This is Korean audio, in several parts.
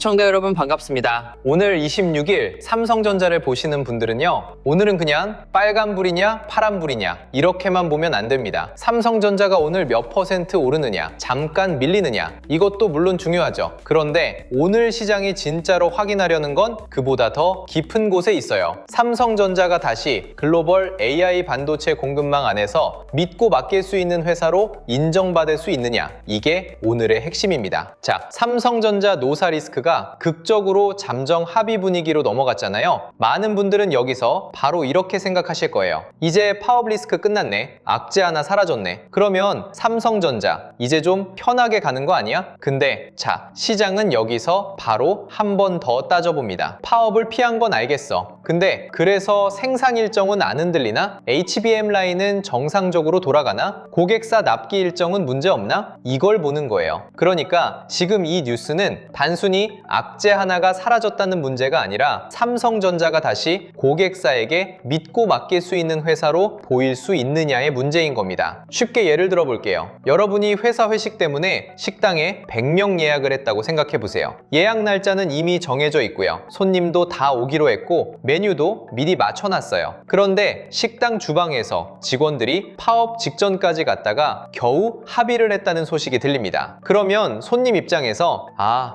시청자 여러분 반갑습니다. 오늘 26일 삼성전자를 보시는 분들은요, 오늘은 그냥 빨간불이냐 파란불이냐 이렇게만 보면 안 됩니다. 삼성전자가 오늘 몇 퍼센트 오르느냐, 잠깐 밀리느냐, 이것도 물론 중요하죠. 그런데 오늘 시장이 진짜로 확인하려는 건 그보다 더 깊은 곳에 있어요. 삼성전자가 다시 글로벌 AI 반도체 공급망 안에서 믿고 맡길 수 있는 회사로 인정받을 수 있느냐, 이게 오늘의 핵심입니다. 자, 삼성전자 노사 리스크가 극적으로 잠정 합의 분위기로 넘어갔잖아요. 많은 분들은 여기서 바로 이렇게 생각하실 거예요. 이제 파업 리스크 끝났네, 악재 하나 사라졌네, 그러면 삼성전자 이제 좀 편하게 가는 거 아니야? 근데 자, 시장은 여기서 바로 한 번 더 따져봅니다. 파업을 피한 건 알겠어. 근데 그래서 생산 일정은 안 흔들리나? HBM 라인은 정상적으로 돌아가나? 고객사 납기 일정은 문제 없나? 이걸 보는 거예요. 그러니까 지금 이 뉴스는 단순히 악재 하나가 사라졌다는 문제가 아니라 삼성전자가 다시 고객사에게 믿고 맡길 수 있는 회사로 보일 수 있느냐의 문제인 겁니다. 쉽게 예를 들어 볼게요. 여러분이 회사 회식 때문에 식당에 100명 예약을 했다고 생각해 보세요. 예약 날짜는 이미 정해져 있고요. 손님도 다 오기로 했고 메뉴도 미리 맞춰놨어요. 그런데 식당 주방에서 직원들이 파업 직전까지 갔다가 겨우 합의를 했다는 소식이 들립니다. 그러면 손님 입장에서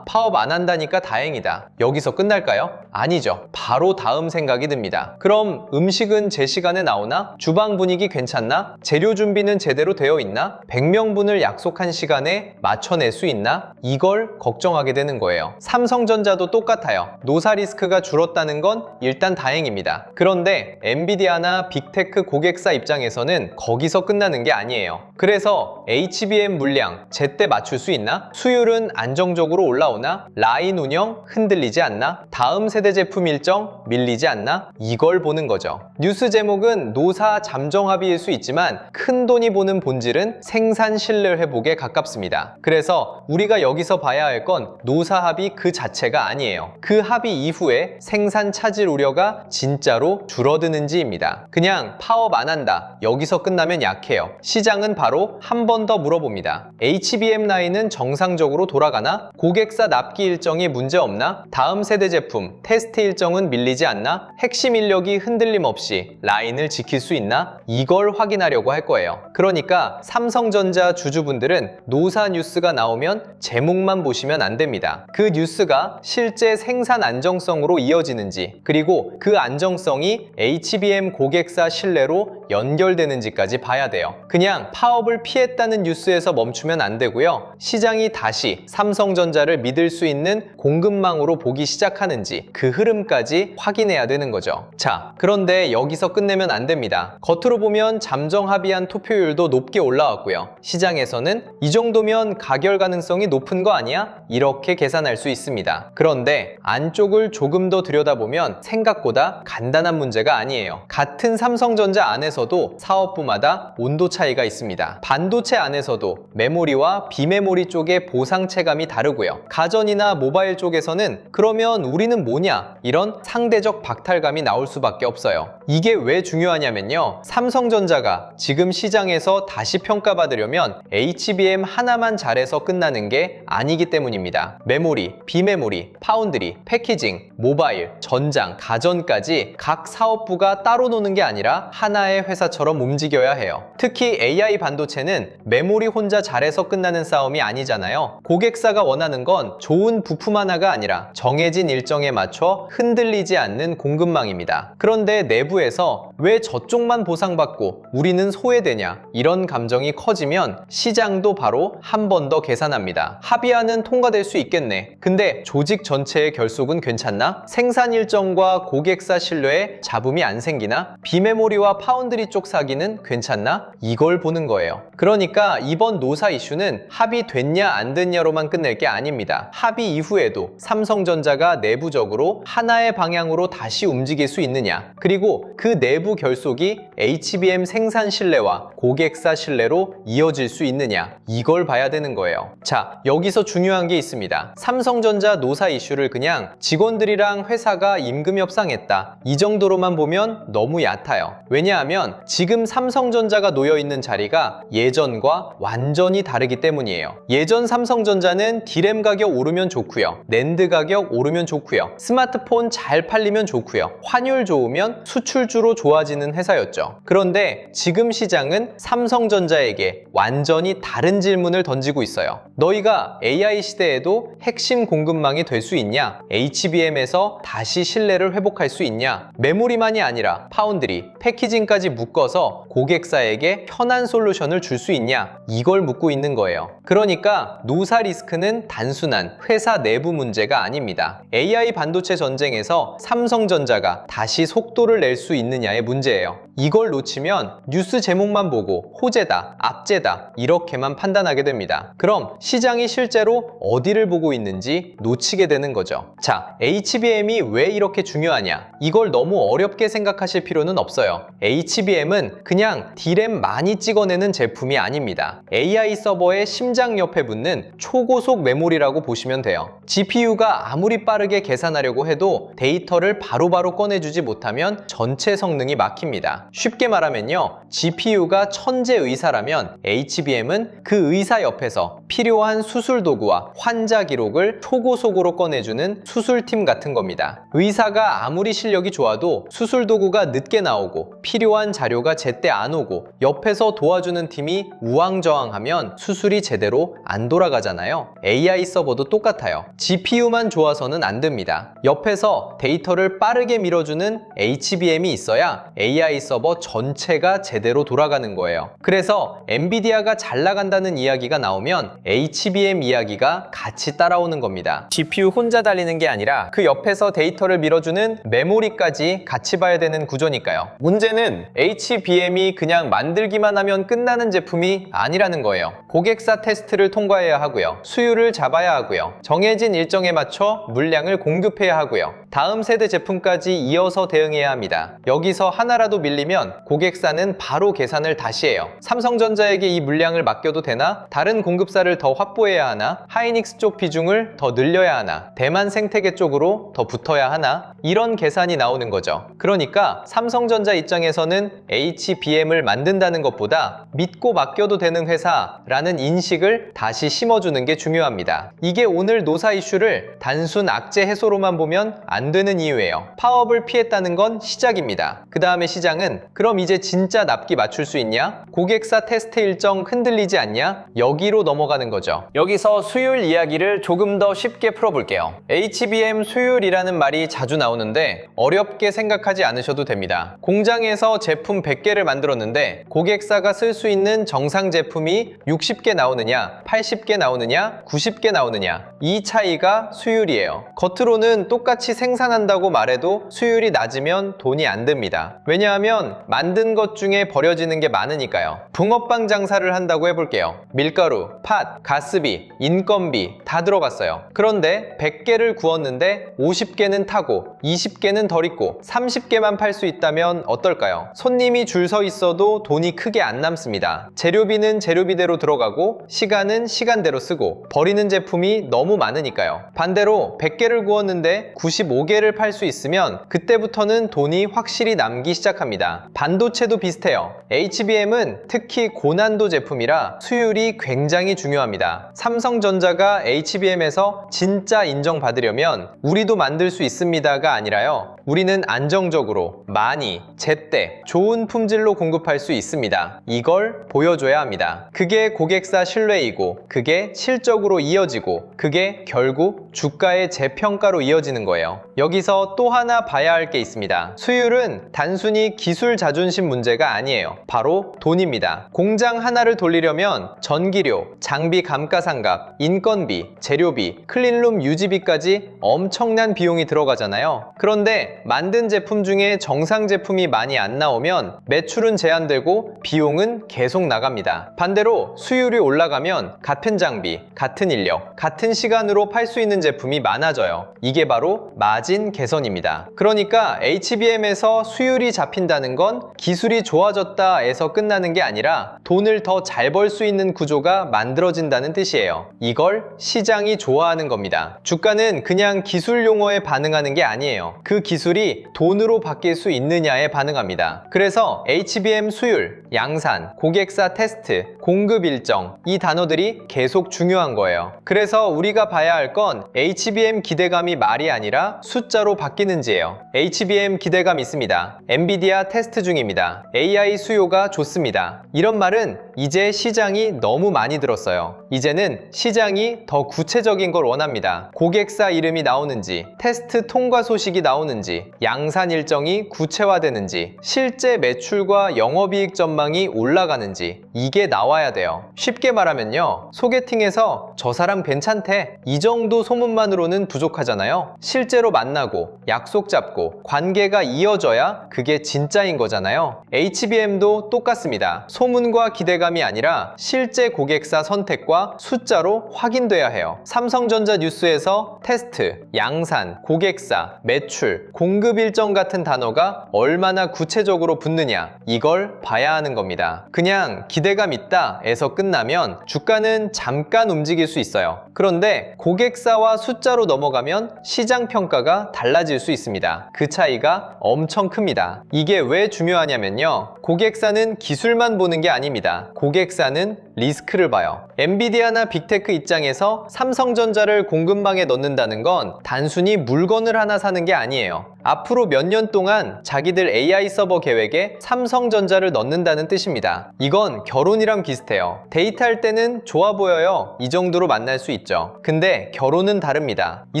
파업 안 한다니까 다행이다, 여기서 끝날까요? 아니죠. 바로 다음 생각이 듭니다. 그럼 음식은 제 시간에 나오나? 주방 분위기 괜찮나? 재료 준비는 제대로 되어 있나? 100명분을 약속한 시간에 맞춰낼 수 있나? 이걸 걱정하게 되는 거예요. 삼성전자도 똑같아요. 노사 리스크가 줄었다는 건 일단 다행입니다. 그런데 엔비디아나 빅테크 고객사 입장에서는 거기서 끝나는 게 아니에요. 그래서 HBM 물량 제때 맞출 수 있나? 수율은 안정적으로 올라오나? 라인 운영 흔들리지 않나? 다음 세대 제품 일정 밀리지 않나? 이걸 보는 거죠. 뉴스 제목은 노사 잠정 합의일 수 있지만 큰 돈이 보는 본질은 생산 신뢰 회복에 가깝습니다. 그래서 우리가 여기서 봐야 할 건 노사 합의 그 자체가 아니에요. 그 합의 이후에 생산 차질 우려가 진짜로 줄어드는지입니다. 그냥 파업 안 한다, 여기서 끝나면 약해요. 시장은 바로 한 번 더 물어봅니다. HBM 라인은 정상적으로 돌아가나? 고객사 납기 일정이 문제 없나? 다음 세대 제품 테스트 일정은 밀리지 않나? 핵심 인력이 흔들림 없이 라인을 지킬 수 있나? 이걸 확인하려고 할 거예요. 그러니까 삼성전자 주주분들은 노사 뉴스가 나오면 제목만 보시면 안 됩니다. 그 뉴스가 실제 생산 안정성으로 이어지는지, 그리고 그 안정성이 HBM 고객사 신뢰로 연결되는지까지 봐야 돼요. 그냥 파업을 피했다는 뉴스에서 멈추면 안 되고요. 시장이 다시 삼성전자를 믿을 수 있는 공급망으로 보기 시작하는지 그 흐름까지 확인해야 되는 거죠. 자, 그런데 여기서 끝내면 안 됩니다. 겉으로 보면 잠정 합의한 투표율도 높게 올라왔고요. 시장에서는 이 정도면 가결 가능성이 높은 거 아니야? 이렇게 계산할 수 있습니다. 그런데 안쪽을 조금 더 들여다보면 생각보다 간단한 문제가 아니에요. 같은 삼성전자 안에서도 사업부마다 온도 차이가 있습니다. 반도체 안에서도 메모리와 비메모리 쪽의 보상 체감이 다르고요. 가전이나 모바일 쪽에서는 그러면 우리는 뭐냐? 이런 상대적 박탈감이 나올 수밖에 없어요. 이게 왜 중요하냐면요, 삼성전자가 지금 시장에서 다시 평가받으려면 HBM 하나만 잘해서 끝나는 게 아니기 때문입니다. 메모리, 비메모리, 파운드리, 패키징, 모바일, 전장, 가전까지 각 사업부가 따로 노는 게 아니라 하나의 회사처럼 움직여야 해요. 특히 AI 반도체는 메모리 혼자 잘해서 끝나는 싸움이 아니잖아요. 고객사가 원하는 건 좋은 부품 하나가 아니라 정해진 일정에 맞춰 흔들리지 않는 공급망입니다. 그런데 내부에서 왜 저쪽만 보상받고 우리는 소외되냐, 이런 감정이 커지면 시장도 바로 한 번 더 계산합니다. 합의안은 통과될 수 있겠네. 근데 조직 전체의 결속은 괜찮나? 생산 일정과 고객사 신뢰에 잡음이 안 생기나? 비메모리와 파운드리 쪽 사기는 괜찮나? 이걸 보는 거예요. 그러니까 이번 노사 이슈는 합의됐냐 안 됐냐로만 끝낼 게 아닙니다. 합의 이후에도 삼성전자가 내부적으로 하나의 방향으로 다시 움직일 수 있느냐, 그리고 그 내부 결속이 HBM 생산 신뢰와 고객사 신뢰로 이어질 수 있느냐, 이걸 봐야 되는 거예요. 자, 여기서 중요한 게 있습니다. 삼성전자 노사 이슈를 그냥 직원들이랑 회사가 임금협상 협상했다. 이 정도로만 보면 너무 얕아요. 왜냐하면 지금 삼성전자가 놓여있는 자리가 예전과 완전히 다르기 때문이에요. 예전 삼성전자는 D램 가격 오르면 좋고요. 낸드 가격 오르면 좋고요. 스마트폰 잘 팔리면 좋고요. 환율 좋으면 수출주로 좋아지는 회사였죠. 그런데 지금 시장은 삼성전자에게 완전히 다른 질문을 던지고 있어요. 너희가 AI 시대에도 핵심 공급망이 될 수 있냐? HBM에서 다시 신뢰를 회복할 수 있냐? 메모리만이 아니라 파운드리, 패키징까지 묶어서 고객사에게 편한 솔루션을 줄 수 있냐? 이걸 묻고 있는 거예요. 그러니까 노사 리스크는 단순한 회사 내부 문제가 아닙니다. AI 반도체 전쟁에서 삼성전자가 다시 속도를 낼 수 있느냐의 문제예요. 이걸 놓치면 뉴스 제목만 보고 호재다, 압재다 이렇게만 판단하게 됩니다. 그럼 시장이 실제로 어디를 보고 있는지 놓치게 되는 거죠. 자, HBM이 왜 이렇게 중요하냐? 이걸 너무 어렵게 생각하실 필요는 없어요. HBM은 그냥 D램 많이 찍어내는 제품이 아닙니다. AI 서버의 심장 옆에 붙는 초고속 메모리라고 보시면 돼요. GPU가 아무리 빠르게 계산하려고 해도 데이터를 바로바로 꺼내주지 못하면 전체 성능이 막힙니다. 쉽게 말하면요, GPU가 천재 의사라면 HBM은 그 의사 옆에서 필요한 수술 도구와 환자 기록을 초고속으로 꺼내주는 수술팀 같은 겁니다. 의사가 아무리 실력이 좋아도 수술 도구가 늦게 나오고 필요한 자료가 제때 안 오고 옆에서 도와주는 팀이 우왕좌왕하면 수술이 제대로 안 돌아가잖아요. AI 서버도 똑같아요. GPU만 좋아서는 안 됩니다. 옆에서 데이터를 빠르게 밀어주는 HBM이 있어야 AI 서버 전체가 제대로 돌아가는 거예요. 그래서 엔비디아가 잘 나간다는 이야기가 나오면 HBM 이야기가 같이 따라오는 겁니다. GPU 혼자 달리는 게 아니라 그 옆에서 데이터를 밀어주는 메모리까지 같이 봐야 되는 구조니까요. 문제는 HBM이 그냥 만들기만 하면 끝나는 제품이 아니라는 거예요. 고객사 테스트를 통과해야 하고요. 수율을 잡아야 하고요. 정해진 일정에 맞춰 물량을 공급해야 하고요. 다음 세대 제품까지 이어서 대응해야 합니다. 여기서 하나라도 밀리면 고객사는 바로 계산을 다시 해요. 삼성전자에게 이 물량을 맡겨도 되나? 다른 공급사를 더 확보해야 하나? 하이닉스 쪽 비중을 더 늘려야 하나? 대만 생태계 쪽으로 더 붙어야 하나? 이런 계산이 나오는 거죠. 그러니까 삼성전자 입장에서는 HBM을 만든다는 것보다 믿고 맡겨도 되는 회사라는 인식을 다시 심어주는 게 중요합니다. 이게 오늘 노사 이슈를 단순 악재 해소로만 보면 안 되는 이유예요. 파업을 피했다는 건 시작입니다. 그 다음에 시장은 그럼 이제 진짜 납기 맞출 수 있냐? 고객사 테스트 일정 흔들리지 않냐? 여기로 넘어가는 거죠. 여기서 수율 이야기를 조금 더 쉽게 풀어볼게요. HBM 수율이라는 말이 자주 나오는데 어렵게 생각하지 않으셔도 됩니다. 공장에서 제품 100개를 만들었는데 고객사가 쓸 수 있는 정상 제품이 60개 나오느냐, 80개 나오느냐, 90개 나오느냐, 이 차이가 수율이에요. 겉으로는 똑같이 생산한다고 말해도 수율이 낮으면 돈이 안 듭니다. 왜냐하면 만든 것 중에 버려지는 게 많으니까요. 붕어빵 장사를 한다고 해볼게요. 밀가루, 팥, 가스비, 인건비 다 들어갔어요. 그런데 100개를 구웠는데 50개는 타고 20개는 덜 익고 30개만 팔 수 있다면 어떨까요? 손님이 줄 서 있어도 돈이 크게 안 남습니다. 재료비는 재료비대로 들어가고 시간은 시간대로 쓰고 버리는 제품이 너무 많으니까요. 반대로 100개를 구웠는데 95개를 팔 수 있으면 그때부터는 돈이 확실히 남기 시작합니다. 반도체도 비슷해요. HBM은 특히 고난도 제품이라 수율이 굉장히 중요합니다. 삼성전자가 HBM에서 진짜 인정받으려면 우리도 만들 수 있습니다가 아니라요. 우리는 안정적으로, 많이, 제때, 좋은 품질로 공급할 수 있습니다. 이걸 보여줘야 합니다. 그게 고객사 신뢰이고, 그게 실적으로 이어지고, 그게 결국 주가의 재평가로 이어지는 거예요. 여기서 또 하나 봐야 할 게 있습니다. 수율은 단순히 기술 자존심 문제가 아니에요. 바로 돈입니다. 공장 하나를 돌리려면 전기료, 장비 감가상각, 인건비, 재료비, 클린룸 유지비까지 엄청난 비용이 들어가잖아요. 그런데 만든 제품 중에 정상 제품이 많이 안 나오면 매출은 제한되고 비용은 계속 나갑니다. 반대로 수율이 올라가면 같은 장비, 같은 인력, 같은 시간으로 팔 수 있는 제품이 많아져요. 이게 바로 마진 개선입니다. 그러니까 HBM에서 수율이 잡힌다는 건 기술이 좋아졌다에서 끝나는 게 아니라 돈을 더 잘 벌 수 있는 구조가 만들어진다는 뜻이에요. 이걸 시장이 좋아하는 겁니다. 주가는 그냥 기술 용어에 반응하는 게 아니에요. 그 기술이 돈으로 바뀔 수 있느냐에 반응합니다. 그래서 HBM 수율, 양산, 고객사 테스트, 공급 일정, 이 단어들이 계속 중요한 거예요. 그래서 우리가 봐야 할 건 HBM 기대감이 말이 아니라 숫자로 바뀌는지예요. HBM 기대감 있습니다. 엔비디아 테스트 중입니다. AI 수요가 좋습니다. 이런 말은 이제 시장이 너무 많이 들었어요. 이제는 시장이 더 구체적인 걸 원합니다. 고객사 이름이 나오는지, 테스트 통과 소식이 나오는지, 양산 일정이 구체화되는지, 실제 매출과 영업이익 전망이 올라가는지, 이게 나와야 돼요. 쉽게 말하면요, 소개팅에서 저 사람 괜찮대, 이 정도 소문만으로는 부족하잖아요. 실제로 만나고 약속 잡고 관계가 이어져야 그게 진짜인 거잖아요. HBM도 똑같습니다. 소문과 기대감이 아니라 실제 고객사 선택과 숫자로 확인돼야 해요. 삼성전자 뉴스에서 테스트, 양산, 고객사, 매출, 공급 일정 같은 단어가 얼마나 구체적으로 붙느냐, 이걸 봐야 하는 겁니다. 그냥 기대감 있다에서 끝나면 주가는 잠깐 움직일 수 있어요. 그런데 고객사와 숫자로 넘어가면 시장 평가가 달라질 수 있습니다. 그 차이가 엄청 큽니다. 이게 왜 중요하냐면요, 고객사는 기술만 보는 게 아닙니다. 고객사는 리스크를 봐요. 엔비디아나 빅테크 입장에서 삼성전자를 공급망에 넣는다는 건 단순히 물건을 하나 사는 게 아니에요. 앞으로 몇 년 동안 자기들 AI 서버 계획에 삼성전자를 넣는다는 뜻입니다. 이건 결혼이랑 비슷해요. 데이트할 때는 좋아 보여요, 이 정도로 만날 수 있죠. 근데 결혼은 다릅니다. 이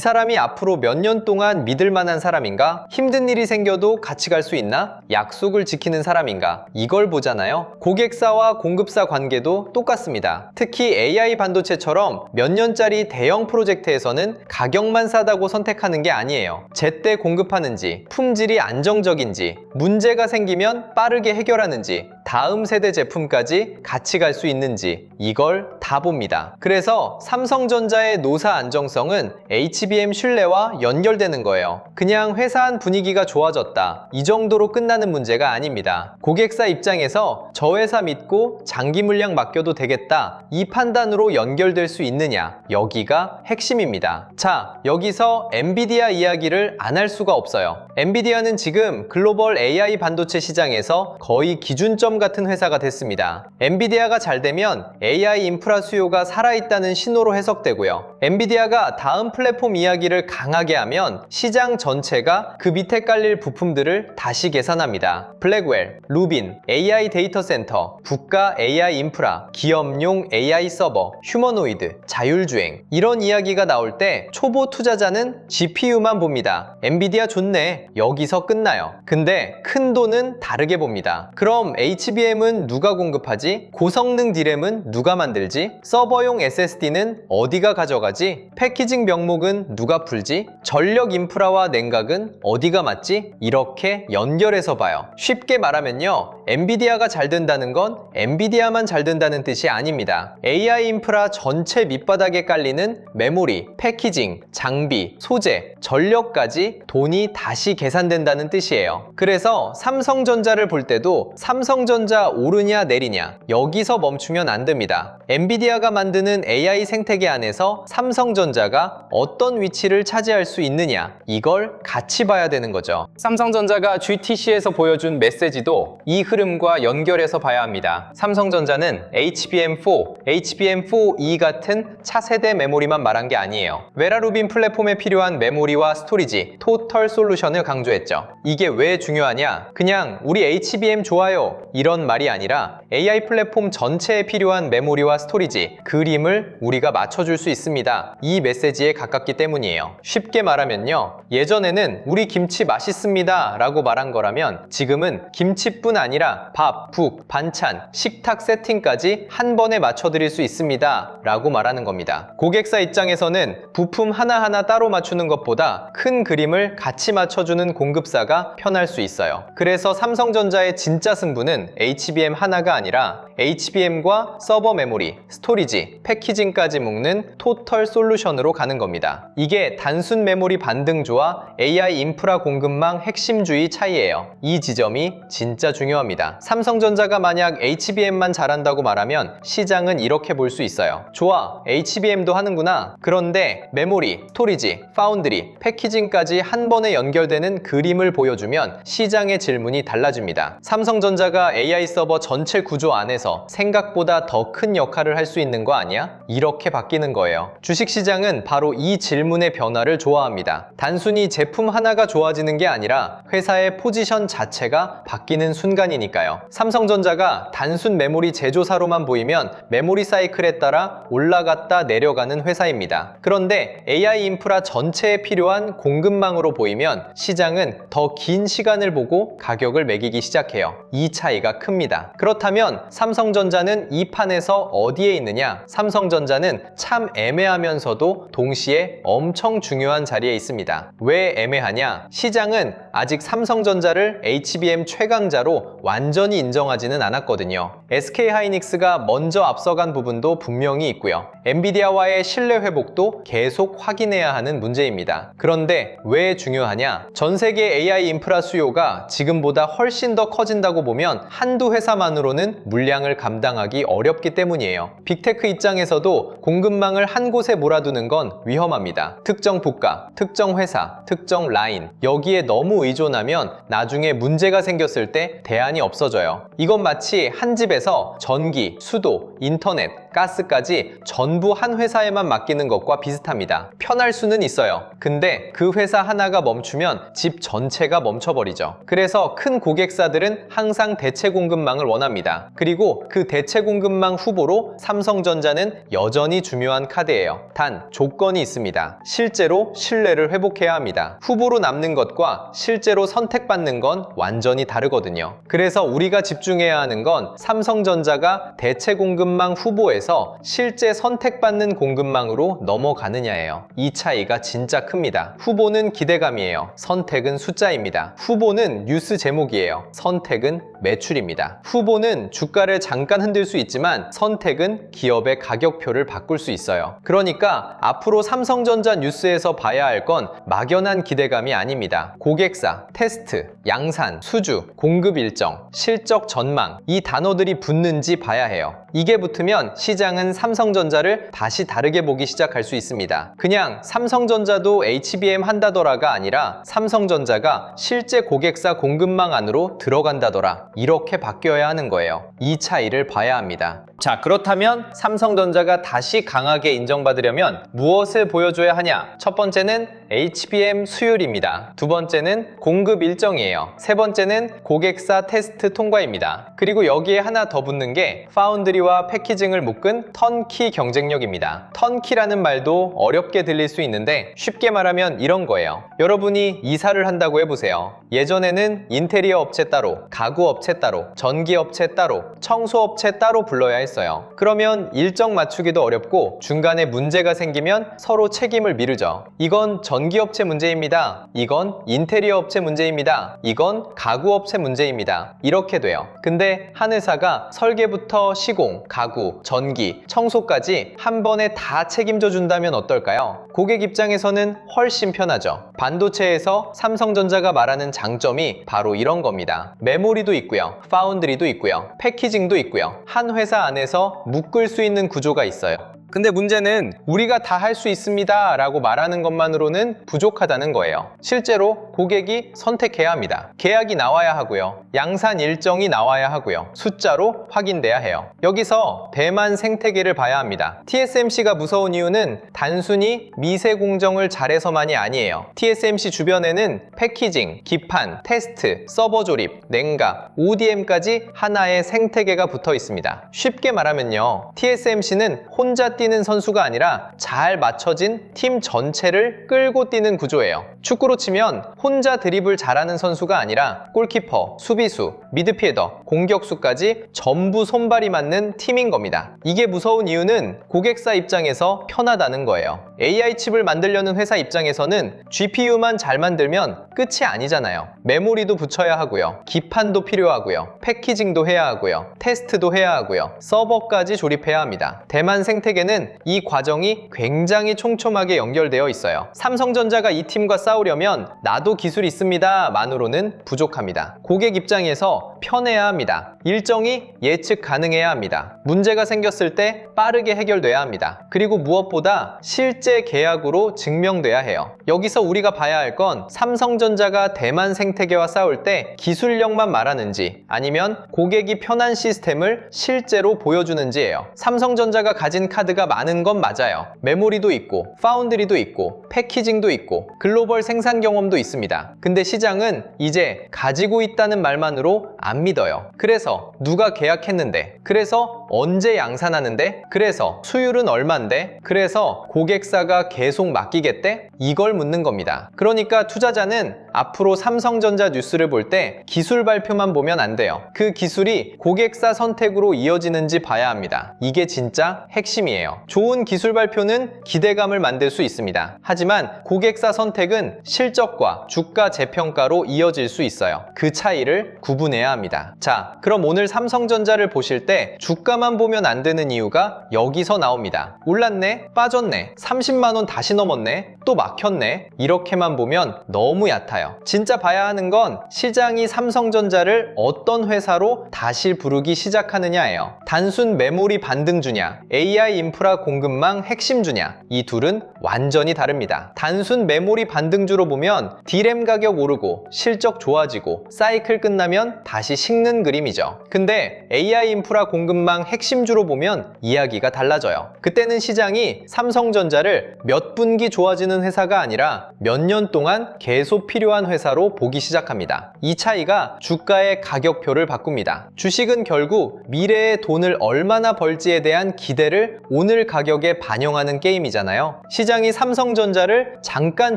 사람이 앞으로 몇 년 동안 믿을 만한 사람인가? 힘든 일이 생겨도 같이 갈 수 있나? 약속을 지키는 사람인가? 이걸 보잖아요. 고객사와 공급사 관계도 똑같습니다. 특히 AI 반도체처럼 몇 년짜리 대형 프로젝트에서는 가격만 싸다고 선택하는 게 아니에요. 제때 공급하는지, 품질이 안정적인지, 문제가 생기면 빠르게 해결하는지, 다음 세대 제품까지 같이 갈 수 있는지, 이걸 다 봅니다. 그래서 삼성전자의 노사 안정성은 HBM 신뢰와 연결되는 거예요. 그냥 회사 안 분위기가 좋아졌다, 이 정도로 끝나는 문제가 아닙니다. 고객사 입장에서 저 회사 믿고 장기 물량 맡겨도 되겠다, 이 판단으로 연결될 수 있느냐, 여기가 핵심입니다. 자, 여기서 엔비디아 이야기를 안 할 수가 없어요. 엔비디아는 지금 글로벌 AI 반도체 시장에서 거의 기준점 같은 회사가 됐습니다. 엔비디아가 잘 되면 AI 인프라 수요가 살아있다는 신호로 해석되고요. 엔비디아가 다음 플랫폼 이야기를 강하게 하면 시장 전체가 그 밑에 깔릴 부품들을 다시 계산합니다. 블랙웰, 루빈, AI 데이터 센터, 국가 AI 인프라, 기업용 AI 서버, 휴머노이드, 자율주행, 이런 이야기가 나올 때 초보 투자자는 GPU만 봅니다. 엔비디아 좋네, 여기서 끝나요. 근데 큰 돈은 다르게 봅니다. 그럼 HBM은 누가 공급하지? 고성능 디램은 누가 만들지? 서버용 SSD는 어디가 가져가지? 패키징 명목은 누가 풀지? 전력 인프라와 냉각은 어디가 맞지? 이렇게 연결해서 봐요. 쉽게 말하면요, 엔비디아가 잘 된다는 건 엔비디아만 잘 된다는 뜻이 아닙니다. AI 인프라 전체 밑바닥에 깔리는 메모리, 패키징, 장비, 소재, 전력까지 돈이 다시 계산된다는 뜻이에요. 그래서 삼성전자를 볼 때도 삼성전자 오르냐 내리냐, 여기서 멈추면 안 됩니다. 엔비디아가 만드는 AI 생태계 안에서 삼성전자가 어떤 위치를 차지할 수 있느냐, 이걸 같이 봐야 되는 거죠. 삼성전자가 GTC에서 보여준 메시지도 이 흐름과 연결해서 봐야 합니다. 삼성전자는 HBM4, HBM4E 같은 차세대 메모리만 말한 게 아니에요. 웨라루빈 플랫폼에 필요한 메모리와 스토리지, 토털 솔루션을 강조했죠. 이게 왜 중요하냐? 그냥 우리 HBM 좋아요, 이런 말이 아니라 AI 플랫폼 전체에 필요한 메모리와 스토리지, 그림을 우리가 맞춰줄 수 있습니다, 이 메시지에 가깝기 때문이에요. 쉽게 말하면요, 예전에는 우리 김치 맛있습니다 라고 말한 거라면 지금은 김치뿐 아니라 밥, 국, 반찬, 식탁 세팅까지 한 번에 맞춰드릴 수 있습니다 라고 말하는 겁니다. 고객사 입장에서는 부품 하나하나 따로 맞추는 것보다 큰 그림을 같이 맞춰주는 공급사가 편할 수 있어요. 그래서 삼성전자의 진짜 승부는 HBM 하나가 아니라 HBM과 서버 메모리, 스토리지, 패키징까지 묶는 토털 솔루션으로 가는 겁니다. 이게 단순 메모리 반등조와 AI 인프라 공급망 핵심주의 차이예요. 이 지점이 진짜 중요합니다. 삼성전자가 만약 HBM만 잘한다고 말하면 시장은 이렇게 볼 수 있어요. 좋아, HBM도 하는구나. 그런데 메모리, 스토리지, 파운드리, 패키징까지 한 번에 연결되는 그림을 보여주면 시장의 질문이 달라집니다. 삼성전자가 AI 서버 전체 구조 안에서 생각보다 더 큰 역할을 할 수 있는 거 아니야? 이렇게 바뀌는 거예요. 주식시장은 바로 이 질문의 변화를 좋아합니다. 단순히 제품 하나가 좋아지는 게 아니라 회사의 포지션 자체가 바뀌는 순간이니까요. 삼성전자가 단순 메모리 제조사로만 보이면 메모리 사이클에 따라 올라갔다 내려가는 회사입니다. 그런데 AI 인프라 전체에 필요한 공급망으로 보이면 시장은 더 긴 시간을 보고 가격을 매기기 시작해요. 이 차이가 큽니다. 그렇다면 삼성전자는 이 판에서 어디에 있느냐? 삼성전자는 참 애매하면서도 동시에 엄청 중요한 자리에 있습니다. 왜 애매하냐? 시장은 아직 삼성전자를 HBM 최강자로 완전히 인정하지는 않았거든요. SK하이닉스가 먼저 앞서간 부분도 분명히 있고요. 엔비디아와의 신뢰 회복도 계속 확인해야 하는 문제입니다. 그런데 왜 중요하냐? 전 세계 AI 인프라 수요가 지금보다 훨씬 더 커진다고 보면 한두 회사만으로는 물량을 감당하기 어렵기 때문이에요. 빅테크 입장에서도 공급망을 한 곳에 몰아두는 건 위험합니다. 특정 국가, 특정 회사, 특정 라인, 여기에 너무 의존하면 나중에 문제가 생겼을 때 대안이 없어져요. 이건 마치 한 집에서 전기, 수도, 인터넷, 가스까지 전부 한 회사에만 맡기는 것과 비슷합니다. 편할 수는 있어요. 근데 그 회사 하나가 멈추면 집 전체가 멈춰버리죠. 그래서 큰 고객사들은 항상 대체 공급망을 원합니다. 그리고 그 대체 공급망 후보로 삼성전자는 여전히 중요한 카드예요. 단 조건이 있습니다. 실제로 신뢰를 회복해야 합니다. 후보로 남는 것과 실제로 선택받는 건 완전히 다르거든요. 그래서 우리가 집중해야 하는 건 삼성전자가 대체 공급망 후보에서 실제 선택받는 공급망으로 넘어가느냐예요. 이 차이가 진짜 큽니다. 후보는 기대감이에요. 선택은 숫자입니다. 후보는 뉴스 제목이에요. 선택은 매출입니다. 후보는 주가를 잠깐 흔들 수 있지만 선택은 기업의 가격표를 바꿀 수 있어요. 그러니까 앞으로 삼성전자 뉴스에서 봐야 할 건 막연한 기대감이 아닙니다. 고객사, 테스트, 양산, 수주, 공급 일정, 실적 전망, 이 단어들이 붙는지 봐야 해요. 이게 붙으면 시장은 삼성전자를 다시 다르게 보기 시작할 수 있습니다. 그냥 삼성전자도 HBM 한다더라가 아니라 삼성전자가 실제 고객사 공급망 안으로 들어간다더라, 이렇게 바뀌어야 하는 거예요. 이 차이를 봐야 합니다. 자, 그렇다면 삼성전자가 다시 강하게 인정받으려면 무엇을 보여줘야 하냐? 첫 번째는 HBM 수율입니다. 두 번째는 공급 일정이에요. 세 번째는 고객사 테스트 통과입니다. 그리고 여기에 하나 더 붙는 게 파운드리와 패키징을 묶은 턴키 경쟁력입니다. 턴키라는 말도 어렵게 들릴 수 있는데 쉽게 말하면 이런 거예요. 여러분이 이사를 한다고 해보세요. 예전에는 인테리어 업체 따로, 가구 업체 따로, 전기 업체 따로, 청소 업체 따로 불러야 했어요. 그러면 일정 맞추기도 어렵고 중간에 문제가 생기면 서로 책임을 미루죠. 이건 전기업체 문제입니다. 이건 인테리어 업체 문제입니다. 이건 가구업체 문제입니다. 이렇게 돼요. 근데 한 회사가 설계부터 시공, 가구, 전기, 청소까지 한 번에 다 책임져 준다면 어떨까요? 고객 입장에서는 훨씬 편하죠. 반도체에서 삼성전자가 말하는 장점이 바로 이런 겁니다. 메모리도 있고요. 파운드리도 있고요. 패키징도 있고요. 한 회사 안에서 묶을 수 있는 구조가 있어요. 근데 문제는 우리가 다 할 수 있습니다 라고 말하는 것만으로는 부족하다는 거예요. 실제로 고객이 선택해야 합니다. 계약이 나와야 하고요. 양산 일정이 나와야 하고요. 숫자로 확인돼야 해요. 여기서 대만 생태계를 봐야 합니다. TSMC가 무서운 이유는 단순히 미세 공정을 잘해서만이 아니에요. TSMC 주변에는 패키징, 기판, 테스트, 서버 조립, 냉각, ODM까지 하나의 생태계가 붙어 있습니다. 쉽게 말하면요, TSMC는 혼자 뛰는 선수가 아니라 잘 맞춰진 팀 전체를 끌고 뛰는 구조예요. 축구로 치면 혼자 드리블 잘하는 선수가 아니라 골키퍼, 수비수, 미드필더, 공격수까지 전부 손발이 맞는 팀인 겁니다. 이게 무서운 이유는 고객사 입장에서 편하다는 거예요. AI 칩을 만들려는 회사 입장에서는 GPU만 잘 만들면 끝이 아니잖아요. 메모리도 붙여야 하고요. 기판도 필요하고요. 패키징도 해야 하고요. 테스트도 해야 하고요. 서버까지 조립해야 합니다. 대만 생태계는 이 과정이 굉장히 촘촘하게 연결되어 있어요. 삼성전자가 이 팀과 싸우려면 나도 기술 있습니다 만으로는 부족합니다. 고객 입장에서 편해야 합니다. 일정이 예측 가능해야 합니다. 문제가 생겼을 때 빠르게 해결돼야 합니다. 그리고 무엇보다 실제 계약으로 증명돼야 해요. 여기서 우리가 봐야 할 건 삼성전자가 대만 생태계와 싸울 때 기술력만 말하는지 아니면 고객이 편한 시스템을 실제로 보여주는지예요. 삼성전자가 가진 카드가 많은 건 맞아요. 메모리도 있고 파운드리도 있고 패키징도 있고 글로벌 생산 경험도 있습니다. 근데 시장은 이제 가지고 있다는 말만으로 안 믿어요. 그래서 누가 계약했는데? 그래서 언제 양산하는데? 그래서 수율은 얼만데? 그래서 고객사가 계속 맡기겠대? 이걸 묻는 겁니다. 그러니까 투자자는 앞으로 삼성전자 뉴스를 볼 때 기술 발표만 보면 안 돼요. 그 기술이 고객사 선택으로 이어지는지 봐야 합니다. 이게 진짜 핵심이에요. 좋은 기술 발표는 기대감을 만들 수 있습니다. 하지만 고객사 선택은 실적과 주가 재평가로 이어질 수 있어요. 그 차이를 구분해야 합니다. 자, 그럼 오늘 삼성전자를 보실 때 주가만 보면 안 되는 이유가 여기서 나옵니다. 올랐네? 빠졌네? 30만 원 다시 넘었네? 또 막혔네? 이렇게만 보면 너무 얕아요. 진짜 봐야 하는 건 시장이 삼성전자를 어떤 회사로 다시 부르기 시작하느냐예요. 단순 메모리 반등주냐, AI 인프라 공급망 핵심주냐, 이 둘은 완전히 다릅니다. 단순 메모리 반등주로 보면 D램 가격 오르고 실적 좋아지고 사이클 끝나면 다시 식는 그림이죠. 근데 AI 인프라 공급망 핵심주로 보면 이야기가 달라져요. 그때는 시장이 삼성전자를 몇 분기 좋아지는 회사가 아니라 몇 년 동안 계속 필요한 회사로 보기 시작합니다. 이 차이가 주가의 가격표를 바꿉니다. 주식은 결국 미래의 돈을 얼마나 벌지에 대한 기대를 오늘 가격에 반영하는 게임이잖아요. 시장이 삼성전자를 잠깐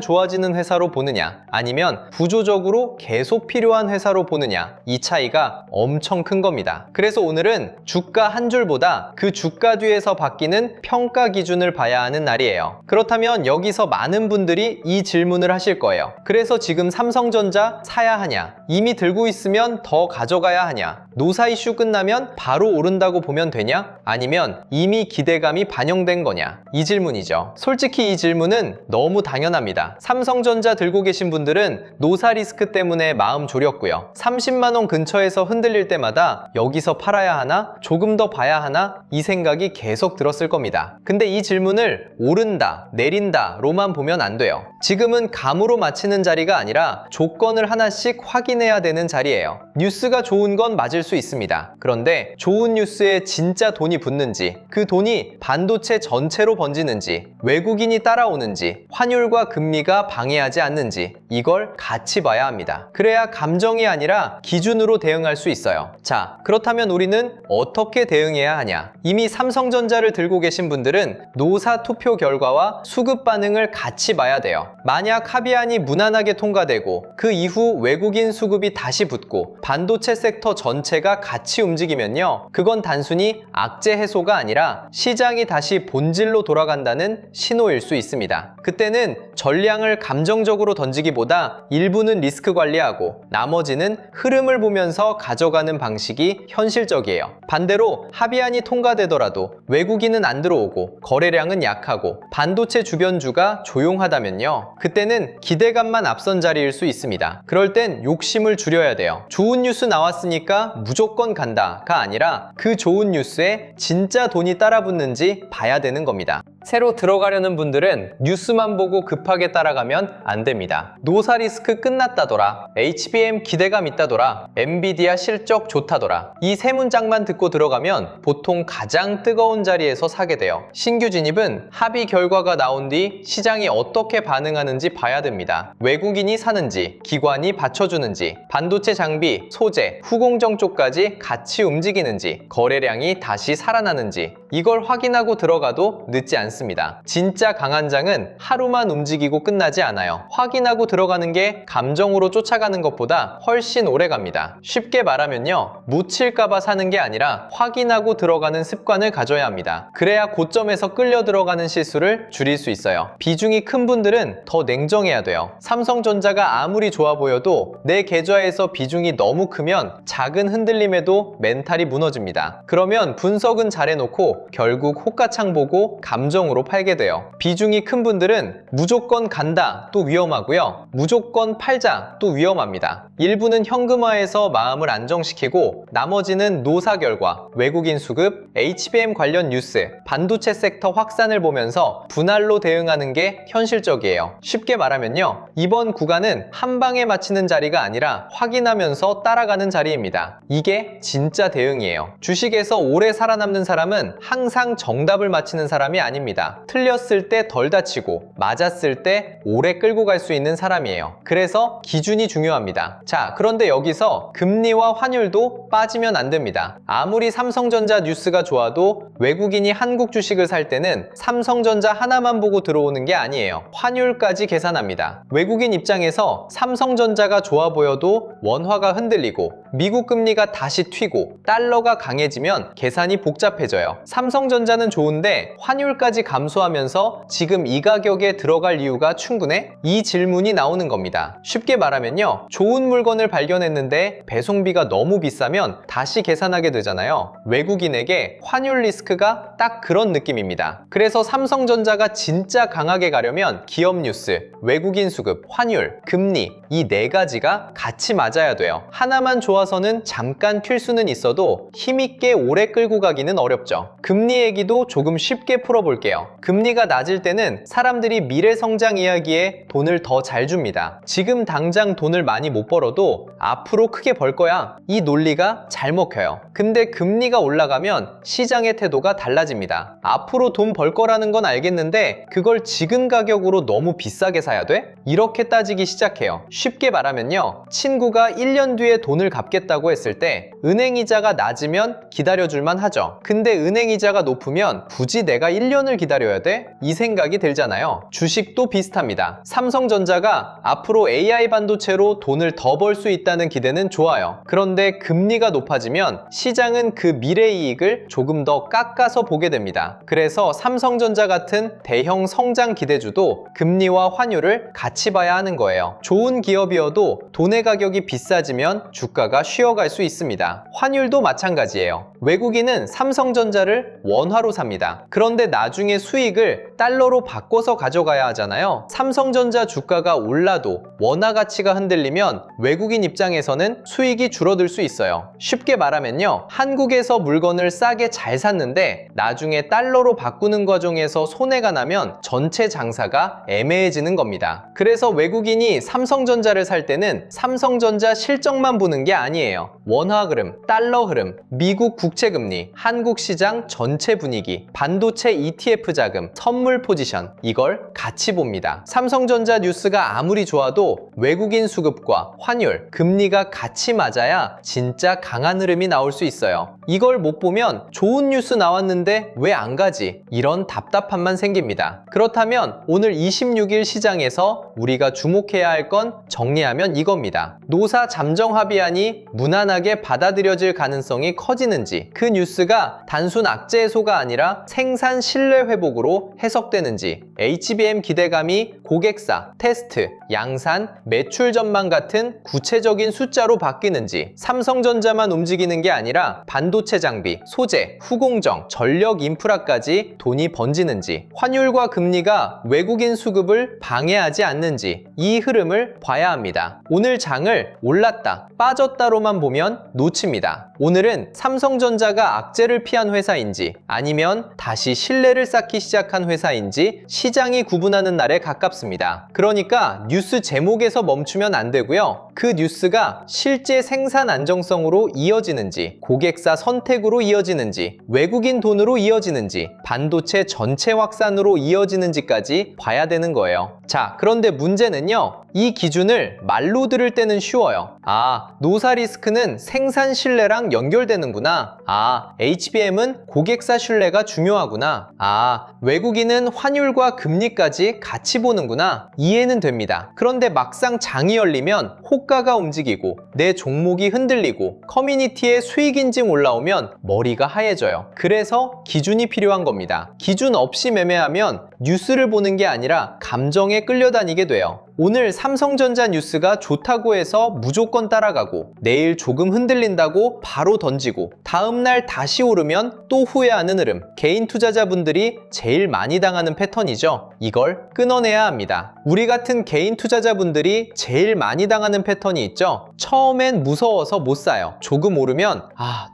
좋아지는 회사로 보느냐 아니면 구조적으로 계속 필요한 회사로 보느냐, 이 차이가 엄청 큰 겁니다. 그래서 오늘은 주가 한 줄보다 그 주가 뒤에서 바뀌는 평가 기준을 봐야 하는 날이에요. 그렇다면 여기서 많은 분들이 이 질문을 하실 거예요. 그래서 지금 삼성전자 사야 하냐? 이미 들고 있으면 더 가져가야 하냐? 노사 이슈 끝나면 바로 오른다고 보면 되냐? 아니면 이미 기대감이 반영된 거냐? 이 질문이죠. 솔직히 이 질문은 너무 당연합니다. 삼성전자 들고 계신 분들은 노사 리스크 때문에 마음 졸였고요. 30만 원 근처에서 흔들릴 때마다 여기서 팔아야 하나? 조금 더 봐야 하나? 이 생각이 계속 들었을 겁니다. 근데 이 질문을 오른다, 내린다 로만 보면 안 돼요. 지금은 감으로 맞히는 자리가 아니라 조건을 하나씩 확인해야 되는 자리예요. 뉴스가 좋은 건 맞을 수 있습니다. 그런데 좋은 뉴스에 진짜 돈이 붙는지, 그 돈이 반도체 전체로 번지는지, 외국인이 따라오는지, 환율과 금리가 방해하지 않는지, 이걸 같이 봐야 합니다. 그래야 감정이 아니라 기준으로 대응할 수 있어요. 자, 그렇다면 우리는 어떻게 대응해야 하냐? 이미 삼성전자를 들고 계신 분들은 노사 투표 결과와 수급 반응을 같이 봐야 돼요. 만약 합의안이 무난하게 통과되고 그 이후 외국인 수급이 다시 붙고 반도체 섹터 전체가 같이 움직이면요, 그건 단순히 악재 해소가 아니라 시장이 다시 본질로 돌아간다는 신호일 수 있습니다. 그때는 전량을 감정적으로 던지기보다 일부는 리스크 관리하고 나머지는 흐름을 보면서 가져가는 방식이 현실적이에요. 반대로 합의안이 통과되더라도 외국인은 안 들어오고 거래량은 약하고 반도체 주변주가 조용하다면요, 그때는 기대감만 앞선 자리일 수 있습니다. 그럴 땐 욕심을 줄여야 돼요. 좋은 뉴스 나왔으니까 무조건 간다가 아니라 그 좋은 뉴스에 진짜 돈이 따라붙는지 봐야 되는 겁니다. 새로 들어가려는 분들은 뉴스만 보고 급하게 따라가면 안 됩니다. 노사 리스크 끝났다더라, HBM 기대감 있다더라, 엔비디아 실적 좋다더라, 이 세 문장만 듣고 들어가면 보통 가장 뜨거운 자리에서 사게 돼요. 신규 진입은 합의 결과가 나온 뒤 시장이 어떻게 반응하는지 봐야 됩니다. 외국인이 사는지, 기관이 받쳐주는지, 반도체 장비, 소재, 후공정 쪽까지 같이 움직이는지, 거래량이 다시 살아나는지, 이걸 확인하고 들어가도 늦지 않습니다. 않습니다. 진짜 강한 장은 하루만 움직이고 끝나지 않아요. 확인하고 들어가는 게 감정으로 쫓아가는 것보다 훨씬 오래 갑니다. 쉽게 말하면요, 묻힐까봐 사는 게 아니라 확인하고 들어가는 습관을 가져야 합니다. 그래야 고점에서 끌려 들어가는 실수를 줄일 수 있어요. 비중이 큰 분들은 더 냉정해야 돼요. 삼성전자가 아무리 좋아 보여도 내 계좌에서 비중이 너무 크면 작은 흔들림에도 멘탈이 무너집니다. 그러면 분석은 잘해놓고 결국 호가창 보고 감정으로 팔게 돼요. 비중이 큰 분들은 무조건 간다 또 위험하고요, 무조건 팔자 또 위험합니다. 일부는 현금화해서 마음을 안정시키고 나머지는 노사 결과, 외국인 수급, HBM 관련 뉴스, 반도체 섹터 확산을 보면서 분할로 대응하는 게 현실적이에요. 쉽게 말하면요, 이번 구간은 한 방에 맞히는 자리가 아니라 확인하면서 따라가는 자리입니다. 이게 진짜 대응이에요. 주식에서 오래 살아남는 사람은 항상 정답을 맞히는 사람이 아닙니다. 틀렸을 때 덜 다치고 맞았을 때 오래 끌고 갈 수 있는 사람이에요. 그래서 기준이 중요합니다. 자, 그런데 여기서 금리와 환율도 빠지면 안 됩니다. 아무리 삼성전자 뉴스가 좋아도 외국인이 한국 주식을 살 때는 삼성전자 하나만 보고 들어오는 게 아니에요. 환율까지 계산합니다. 외국인 입장에서 삼성전자가 좋아 보여도 원화가 흔들리고 미국 금리가 다시 튀고 달러가 강해지면 계산이 복잡해져요. 삼성전자는 좋은데 환율까지 감소하면서 지금 이 가격에 들어갈 이유가 충분해? 이 질문이 나오는 겁니다. 쉽게 말하면요, 좋은 물건을 발견했는데 배송비가 너무 비싸면 다시 계산하게 되잖아요. 외국인에게 환율 리스크가 딱 그런 느낌입니다. 그래서 삼성전자가 진짜 강하게 가려면 기업 뉴스, 외국인 수급, 환율, 금리 이 네 가지가 같이 맞아야 돼요. 하나만 좋아서는 잠깐 튈 수는 있어도 힘있게 오래 끌고 가기는 어렵죠. 금리 얘기도 조금 쉽게 풀어볼게요. 금리가 낮을 때는 사람들이 미래 성장 이야기에 돈을 더 잘 줍니다. 지금 당장 돈을 많이 못 벌어도 앞으로 크게 벌 거야, 이 논리가 잘 먹혀요. 근데 금리가 올라가면 시장의 태도가 달라집니다. 앞으로 돈 벌 거라는 건 알겠는데 그걸 지금 가격으로 너무 비싸게 사야 돼? 이렇게 따지기 시작해요. 쉽게 말하면요, 친구가 1년 뒤에 돈을 갚겠다고 했을 때 은행이자가 낮으면 기다려줄만 하죠. 근데 은행이자가 높으면 굳이 내가 1년을 기다려야 돼? 이 생각이 들잖아요. 주식도 비슷합니다. 삼성전자가 앞으로 AI 반도체로 돈을 더 벌 수 있다는 기대는 좋아요. 그런데 금리가 높아지면 시장은 그 미래 이익을 조금 더 깎아서 보게 됩니다. 그래서 삼성전자 같은 대형 성장 기대주도 금리와 환율을 같이 봐야 하는 거예요. 좋은 기업이어도 돈의 가격이 비싸지면 주가가 쉬어갈 수 있습니다. 환율도 마찬가지예요. 외국인은 삼성전자를 원화로 삽니다. 그런데 나중에 수익을 달러로 바꿔서 가져가야 하잖아요. 삼성전자 주가가 올라도 원화 가치가 흔들리면 외국인 입장에서는 수익이 줄어들 수 있어요. 쉽게 말하면요, 한국에서 물건을 싸게 잘 샀는데 나중에 달러로 바꾸는 과정에서 손해가 나면 전체 장사가 애매해지는 겁니다. 그래서 외국인이 삼성전자를 살 때는 삼성전자 실적만 보는 게 아니에요. 원화 흐름, 달러 흐름, 미국 국채금리, 한국 시장 전체 분위기, 반도체 ETF 자금, 선물 포지션, 이걸 같이 봅니다. 삼성전자 뉴스가 아무리 좋아도 외국인 수급과 환율, 금리가 같이 맞아야 진짜 강한 흐름이 나올 수 있어요. 이걸 못 보면 좋은 뉴스 나왔는데 왜 안 가지? 이런 답답함만 생깁니다. 그렇다면 오늘 26일 시장에서 우리가 주목해야 할 건 정리하면 이겁니다. 노사 잠정 합의안이 무난하게 받아들여질 가능성이 커지는지, 그 뉴스가 단순 악재 해소가 아니라 생산 신뢰 회복으로 해석되는지, HBM 기대감이 고객사, 테스트, 양산, 매출 전망 같은 구체적인 숫자로 바뀌는지, 삼성전자만 움직이는 게 아니라 반도체 장비, 소재, 후공정, 전력 인프라까지 돈이 번지는지, 환율과 금리가 외국인 수급을 방해하지 않는지, 이 흐름을 봐야 합니다. 오늘 장을 올랐다, 빠졌다로만 보면 놓칩니다. 오늘은 삼성전자가 악재를 피한 회사인지 아니면 다시 신뢰를 쌓기 시작한 회사인지 시장이 구분하는 날에 가깝습니다. 그러니까 뉴스 제목에 여기에서 멈추면 안 되고요. 그 뉴스가 실제 생산 안정성으로 이어지는지, 고객사 선택으로 이어지는지, 외국인 돈으로 이어지는지, 반도체 전체 확산으로 이어지는지까지 봐야 되는 거예요. 자, 그런데 문제는요. 이 기준을 말로 들을 때는 쉬워요. 아, 노사 리스크는 생산 신뢰랑 연결되는구나. 아, HBM은 고객사 신뢰가 중요하구나. 아, 외국인은 환율과 금리까지 같이 보는구나. 이해는 됩니다. 그런데 막상 장이 열리면 호가가 움직이고 내 종목이 흔들리고 커뮤니티에 수익 인증 올라오면 머리가 하얘져요. 그래서 기준이 필요한 겁니다. 기준 없이 매매하면 뉴스를 보는 게 아니라 감정에 끌려다니게 돼요. 오늘 삼성전자 뉴스가 좋다고 해서 무조건 따라가고 내일 조금 흔들린다고 바로 던지고 다음날 다시 오르면 또 후회하는 흐름. 개인 투자자분들이 제일 많이 당하는 패턴이죠. 이걸 끊어내야 합니다. 우리 같은 개인 투자자분들이 제일 많이 당하는 패턴이 있죠. 처음엔 무서워서 못 사요. 조금 오르면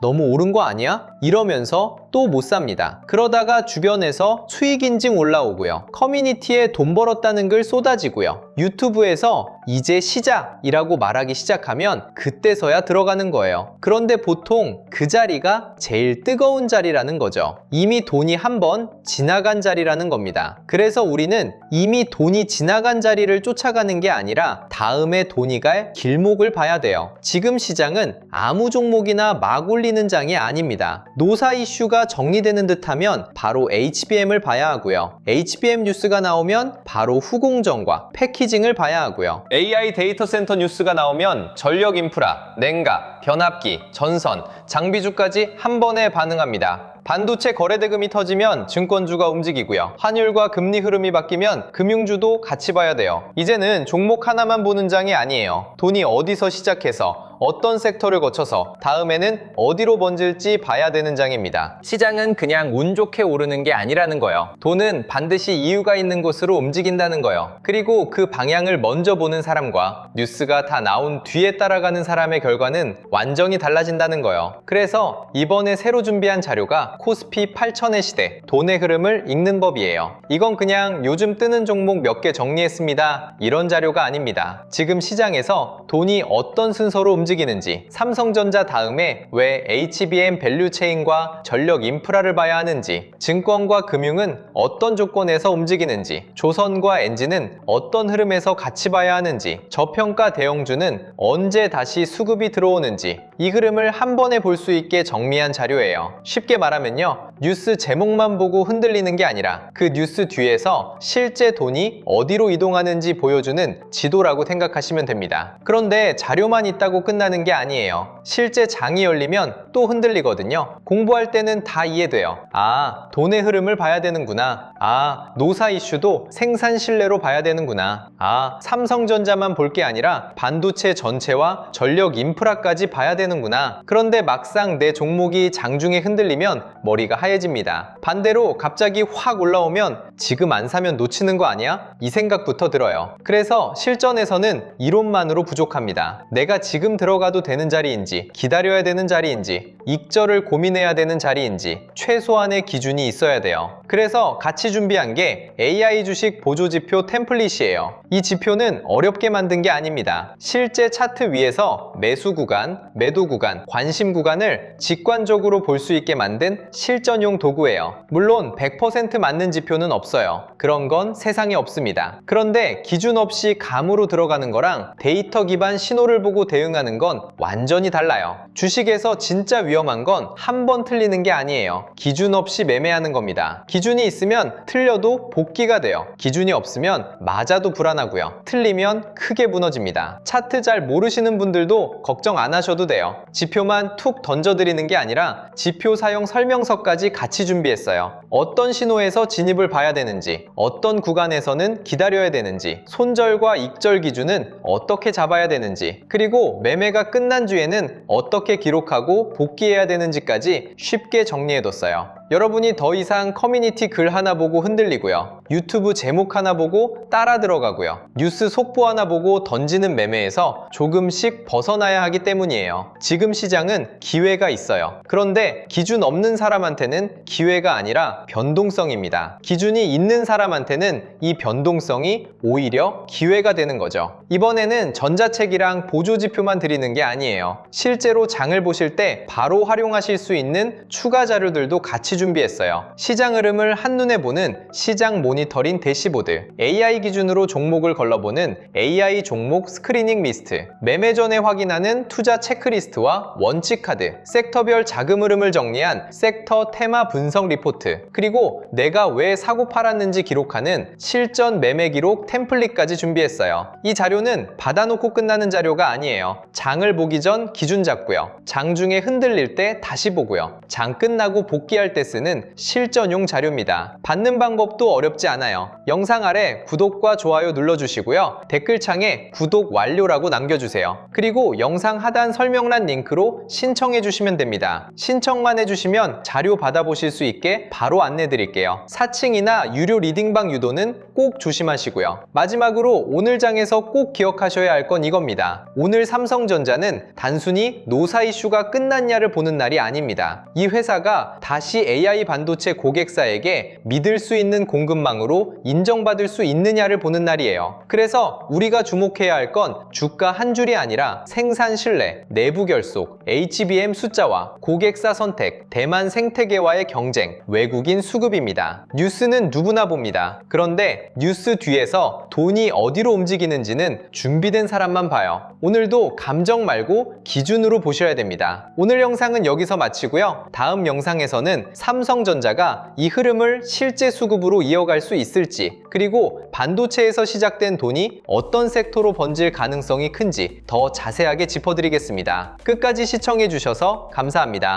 너무 오른 거 아니야? 이러면서 또 못 삽니다. 그러다가 주변에서 수익 인증 올라오고요. 커뮤니티에 돈 벌었다는 글 쏟아지고요. 유튜브에서 이제 시작이라고 말하기 시작하면 그때서야 들어가는 거예요. 그런데 보통 그 자리가 제일 뜨거운 자리라는 거죠. 이미 돈이 한 번 지나간 자리라는 겁니다. 그래서 우리는 이미 돈이 지나간 자리를 쫓아가는 게 아니라 다음에 돈이 갈 길목을 봐야 돼요. 지금 시장은 아무 종목이나 막 올리는 장이 아닙니다. 노사 이슈가 정리되는 듯하면 바로 HBM을 봐야 하고요. HBM 뉴스가 나오면 바로 후공정과 패키징을 봐야 하고요. AI 데이터 센터 뉴스가 나오면 전력 인프라, 냉각, 변압기, 전선, 장비주까지 한 번에 반응합니다. 반도체 거래대금이 터지면 증권주가 움직이고요. 환율과 금리 흐름이 바뀌면 금융주도 같이 봐야 돼요. 이제는 종목 하나만 보는 장이 아니에요. 돈이 어디서 시작해서 어떤 섹터를 거쳐서 다음에는 어디로 번질지 봐야 되는 장입니다. 시장은 그냥 운 좋게 오르는 게 아니라는 거예요. 돈은 반드시 이유가 있는 곳으로 움직인다는 거예요. 그리고 그 방향을 먼저 보는 사람과 뉴스가 다 나온 뒤에 따라가는 사람의 결과는 완전히 달라진다는 거예요. 그래서 이번에 새로 준비한 자료가 코스피 8000의 시대, 돈의 흐름을 읽는 법이에요. 이건 그냥 요즘 뜨는 종목 몇 개 정리했습니다. 이런 자료가 아닙니다. 지금 시장에서 돈이 어떤 순서로 움직이는지, 삼성전자 다음에 왜 HBM 밸류체인과 전력 인프라를 봐야 하는지, 증권과 금융은 어떤 조건에서 움직이는지, 조선과 엔진은 어떤 흐름에서 같이 봐야 하는지, 저평가 대형주는 언제 다시 수급이 들어오는지 이 흐름을 한 번에 볼 수 있게 정리한 자료예요. 쉽게 말하면요, 뉴스 제목만 보고 흔들리는 게 아니라 그 뉴스 뒤에서 실제 돈이 어디로 이동하는지 보여주는 지도라고 생각하시면 됩니다. 그런데 자료만 있다고 끝나는 게 아니에요. 실제 장이 열리면 또 흔들리거든요. 공부할 때는 다 이해돼요. 아, 돈의 흐름을 봐야 되는구나. 아, 노사 이슈도 생산 신뢰로 봐야 되는구나. 아, 삼성전자만 볼 게 아니라 반도체 전체와 전력 인프라까지 봐야 되는구나. 그런데 막상 내 종목이 장중에 흔들리면 머리가 하얘집니다. 반대로 갑자기 확 올라오면 지금 안 사면 놓치는 거 아니야? 이 생각부터 들어요. 그래서 실전에서는 이론만으로 부족합니다. 내가 지금 들어가도 되는 자리인지, 기다려야 되는 자리인지, 익절을 고민해야 되는 자리인지 최소한의 기준이 있어야 돼요. 그래서 같이 준비한 게 AI 주식 보조지표 템플릿이에요. 이 지표는 어렵게 만든 게 아닙니다. 실제 차트 위에서 매수 구간, 매도 구간, 관심 구간을 직관적으로 볼 수 있게 만든 실전용 도구예요. 물론 100% 맞는 지표는 없어요. 그런 건 세상에 없습니다. 그런데 기준 없이 감으로 들어가는 거랑 데이터 기반 신호를 보고 대응하는 건 완전히 달라요. 주식에서 진짜 위험한 건 한 번 틀리는 게 아니에요. 기준 없이 매매하는 겁니다. 기준이 있으면 틀려도 복귀가 돼요. 기준이 없으면 맞아도 불안하고요. 틀리면 크게 무너집니다. 차트 잘 모르시는 분들도 걱정 안 하셔도 돼요. 지표만 툭 던져드리는 게 아니라 지표 사용 설명서까지 같이 준비했어요. 어떤 신호에서 진입을 봐야 되는지, 어떤 구간에서는 기다려야 되는지, 손절과 익절 기준은 어떻게 잡아야 되는지, 그리고 매매가 끝난 주에는 어떻게 기록하고 복귀해야 되는지까지 쉽게 정리해뒀어요. 여러분이 더 이상 커뮤니티 글 하나 보고 흔들리고요. 유튜브 제목 하나 보고 따라 들어가고요. 뉴스 속보 하나 보고 던지는 매매에서 조금씩 벗어나야 하기 때문이에요. 지금 시장은 기회가 있어요. 그런데 기준 없는 사람한테는 기회가 아니라 변동성입니다. 기준이 있는 사람한테는 이 변동성이 오히려 기회가 되는 거죠. 이번에는 전자책이랑 보조지표만 드리는 게 아니에요. 실제로 장을 보실 때 바로 활용하실 수 있는 추가 자료들도 같이 준비했어요. 시장 흐름을 한눈에 보는 시장 모니터링 대시보드, AI 기준으로 종목을 걸러보는 AI 종목 스크리닝 리스트, 매매 전에 확인하는 투자 체크리스트와 원칙 카드, 섹터별 자금 흐름을 정리한 섹터 테마 분석 리포트, 그리고 내가 왜 사고 팔았는지 기록하는 실전 매매 기록 템플릿까지 준비했어요. 이 자료는 받아놓고 끝나는 자료가 아니에요. 장을 보기 전 기준 잡고요. 장 중에 흔들릴 때 다시 보고요. 장 끝나고 복귀할 때 쓰는 실전용 자료입니다. 받는 방법도 어렵지 않아요. 영상 아래 구독과 좋아요 눌러주시고요. 댓글창에 구독 완료라고 남겨주세요. 그리고 영상 하단 설명란 링크로 신청해 주시면 됩니다. 신청만 해주시면 자료 받아보실 수 있게 바로 안내 드릴게요. 사칭이나 유료 리딩방 유도는 꼭 조심하시고요. 마지막으로 오늘 장에서 꼭 기억하셔야 할 건 이겁니다. 오늘 삼성전자는 단순히 노사 이슈가 끝났냐를 보는 날이 아닙니다. 이 회사가 다시 AI 반도체 고객사에게 믿을 수 있는 공급망으로 인정받을 수 있느냐를 보는 날이에요. 그래서 우리가 주목해야 할 건 주가 한 줄이 아니라 생산 신뢰, 내부 결속, HBM 숫자와 고객사 선택, 대만 생태계와의 경쟁, 외국인 수급입니다. 뉴스는 누구나 봅니다. 그런데 뉴스 뒤에서 돈이 어디로 움직이는지는 준비된 사람만 봐요. 오늘도 감정 말고 기준으로 보셔야 됩니다. 오늘 영상은 여기서 마치고요. 다음 영상에서는 삼성전자가 이 흐름을 실제 수급으로 이어갈 수 있을지, 그리고 반도체에서 시작된 돈이 어떤 섹터로 번질 가능성이 큰지 더 자세하게 짚어드리겠습니다. 끝까지 시청해주셔서 감사합니다.